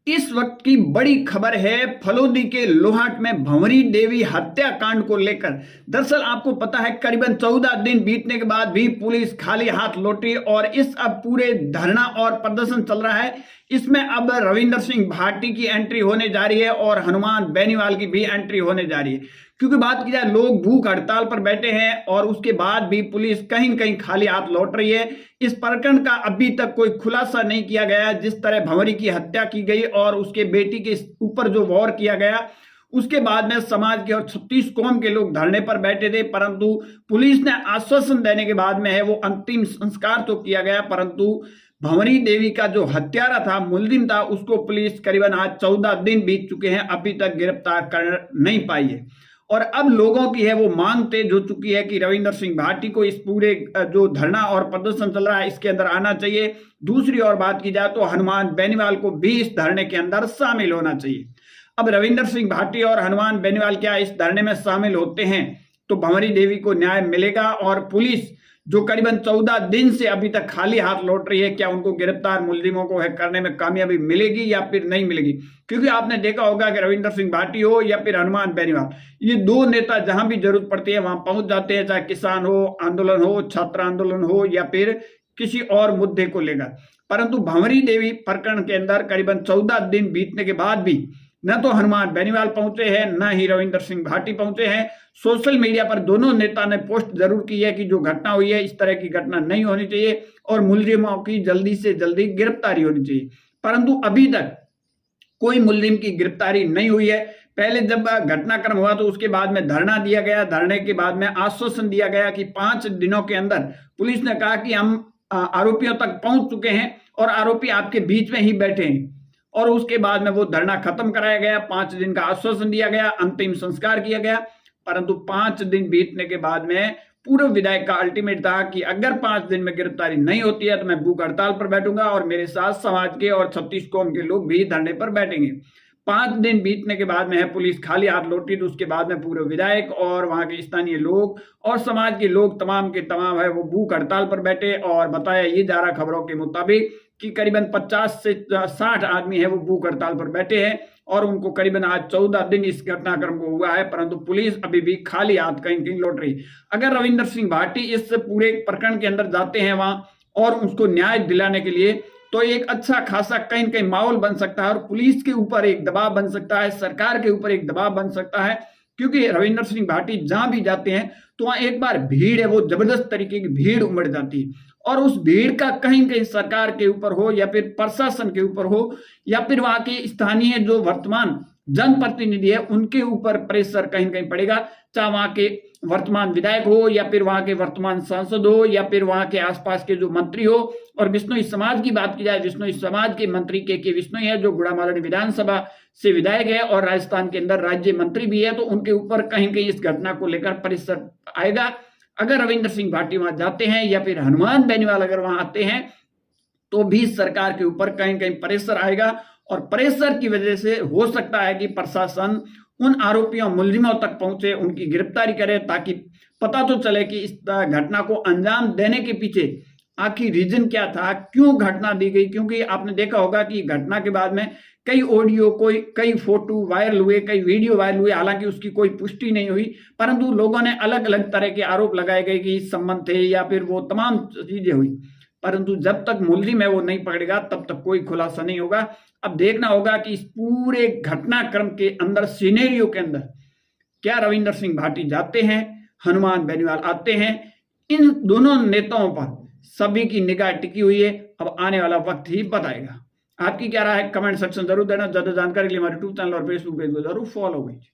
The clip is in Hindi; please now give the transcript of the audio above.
इस वक्त की बड़ी खबर है फलोदी के लोहाट में भंवरी देवी हत्याकांड को लेकर। दरअसल आपको पता है करीबन 14 दिन बीतने के बाद भी पुलिस खाली हाथ लौटी और इस अब पूरे धरना और प्रदर्शन चल रहा है। इसमें अब रविंदर सिंह भाटी की एंट्री होने जा रही है और हनुमान बेनीवाल की भी एंट्री होने जा रही है। क्योंकि बात की जाए लोग भूख हड़ताल पर बैठे हैं और उसके बाद भी पुलिस कहीं कहीं खाली हाथ लौट रही है। इस प्रकरण का अभी तक कोई खुलासा नहीं किया गया। जिस तरह भंवरी की हत्या की गई और उसके बेटी के ऊपर जो वॉर किया गया, उसके बाद में समाज के और 36 कौम के लोग धरने पर बैठे थे, परंतु पुलिस ने आश्वासन देने के बाद में है वो अंतिम संस्कार तो किया गया, परंतु भंवरी देवी का जो हत्यारा था, मुलजिम था, उसको पुलिस करीबन आज 14 दिन बीत चुके हैं, अभी तक गिरफ्तार कर नहीं पाई है। और अब लोगों की है वो मांग तेज हो चुकी है कि रविंदर सिंह भाटी को इस पूरे जो धरना और प्रदर्शन चल रहा है इसके अंदर आना चाहिए। दूसरी ओर बात की जाए तो हनुमान बेनीवाल को भी इस धरने के अंदर शामिल होना चाहिए। अब रविंदर सिंह भाटी और हनुमान बेनीवाल क्या इस धरने में शामिल होते हैं तो भंवरी देवी को न्याय मिलेगा और पुलिस जो करीबन 14 दिन से अभी तक खाली हाथ लौट रही है, क्या उनको गिरफ्तार मुलजिमों को है करने में कामयाबी मिलेगी या फिर नहीं मिलेगी? क्योंकि आपने देखा होगा कि रविंदर सिंह भाटी हो या फिर हनुमान बेनीवाल, ये दो नेता जहां भी जरूरत पड़ती है वहां पहुंच जाते हैं, चाहे किसान हो आंदोलन हो, छात्र आंदोलन हो या फिर किसी और मुद्दे को लेकर। परंतु भंवरी देवी प्रकरण के अंदर करीबन 14 दिन बीतने के बाद भी न तो हनुमान बेनीवाल पहुंचे हैं, न ही रविंदर सिंह भाटी पहुंचे हैं। सोशल मीडिया पर दोनों नेता ने पोस्ट जरूर की है कि जो घटना हुई है इस तरह की घटना नहीं होनी चाहिए और मुलजिमों की जल्दी से जल्दी गिरफ्तारी होनी चाहिए, परंतु अभी तक कोई मुलजिम की गिरफ्तारी नहीं हुई है। पहले जब घटनाक्रम हुआ तो उसके बाद में धरना दिया गया, धरने के बाद में आश्वासन दिया गया कि 5 दिनों के अंदर, पुलिस ने कहा कि हम आरोपियों तक पहुंच चुके हैं और आरोपी आपके बीच में ही बैठे हैं, और उसके बाद में वो धरना खत्म कराया गया, 5 दिन का आश्वासन दिया गया, अंतिम संस्कार किया गया। परंतु 5 दिन बीतने के बाद में पूर्व विधायक का अल्टीमेट था कि अगर 5 दिन में गिरफ्तारी नहीं होती है तो मैं भूख हड़ताल पर बैठूंगा और मेरे साथ समाज के और 36 कौम के लोग भी धरने पर बैठेंगे। 5 दिन बीतने के बाद में है पुलिस खाली हाथ लौटी, तो उसके बाद में पूर्व विधायक और वहां के स्थानीय लोग और समाज के लोग तमाम के तमाम है वो भूख हड़ताल पर बैठे और बताया ये जा रहा खबरों के मुताबिक कि करीबन 50 से 60 आदमी है वो भूख हड़ताल पर बैठे हैं और उनको करीबन आज 14 दिन इस घटनाक्रम को हुआ है, परंतु पुलिस अभी भी खाली हाथ कहीं कहीं लौट रही। अगर रविंदर सिंह भाटी इस पूरे प्रकरण के अंदर जाते हैं वहां और उसको न्याय दिलाने के लिए, तो एक अच्छा खासा कहीं कहीं माहौल बन सकता है और पुलिस के ऊपर एक दबाव बन सकता है, सरकार के ऊपर एक दबाव बन सकता है। क्योंकि रविंदर सिंह भाटी जहां भी जाते हैं तो वहां एक बार भीड़ है वो जबरदस्त तरीके की भीड़ उमड़ जाती है और उस भीड़ का कहीं कहीं सरकार के ऊपर हो या फिर प्रशासन के ऊपर हो या फिर वहां के स्थानीय जो वर्तमान जनप्रतिनिधि है उनके ऊपर प्रेशर कहीं कहीं पड़ेगा, चाहे वहां के वर्तमान विधायक हो या फिर वहां के वर्तमान सांसद हो या फिर वहां के आसपास के जो मंत्री हो। और विश्नोई समाज की बात की जाए, विश्नोई समाज के मंत्री के विश्नोई है जो गुड़ामालनी विधानसभा से विधायक है और राजस्थान के अंदर राज्य मंत्री भी है, तो उनके ऊपर कहीं कहीं इस घटना को लेकर प्रेशर आएगा। अगर रविंदर सिंह भाटी वहां जाते हैं या फिर हनुमान बेनीवाल अगर वहां आते हैं तो भी सरकार के ऊपर कहीं कहीं प्रेशर आएगा और प्रेशर की वजह से हो सकता है कि प्रशासन उन आरोपियों मुलजिमों तक पहुंचे, उनकी गिरफ्तारी करे, ताकि पता तो चले कि इस घटना को अंजाम देने के पीछे आखिर रीजन क्या था, क्यों घटना दी गई। क्योंकि आपने देखा होगा कि घटना के बाद में कई ऑडियो, कई फोटो वायरल हुए, कई वीडियो वायरल हुए, हालांकि उसकी कोई पुष्टि नहीं हुई, परंतु लोगों ने अलग अलग तरह के आरोप लगाए गए कि इस संबंध थे या फिर वो तमाम चीजें हुई, परंतु जब तक मुलजिम है वो नहीं पकड़ेगा तब तक कोई खुलासा नहीं होगा। अब देखना होगा कि इस पूरे घटनाक्रम के अंदर, सिनेरियो के अंदर, क्या रविंदर सिंह भाटी जाते हैं, हनुमान बेनीवाल आते हैं, इन दोनों नेताओं पर सभी की निगाह टिकी हुई है। अब आने वाला वक्त ही बताएगा। आपकी क्या राय है कमेंट सेक्शन जरूर देना। ज्यादा जानकारी के लिए हमारे यूट्यूब चैनल और फेसबुक पेज को जरूर फॉलो कीजिए।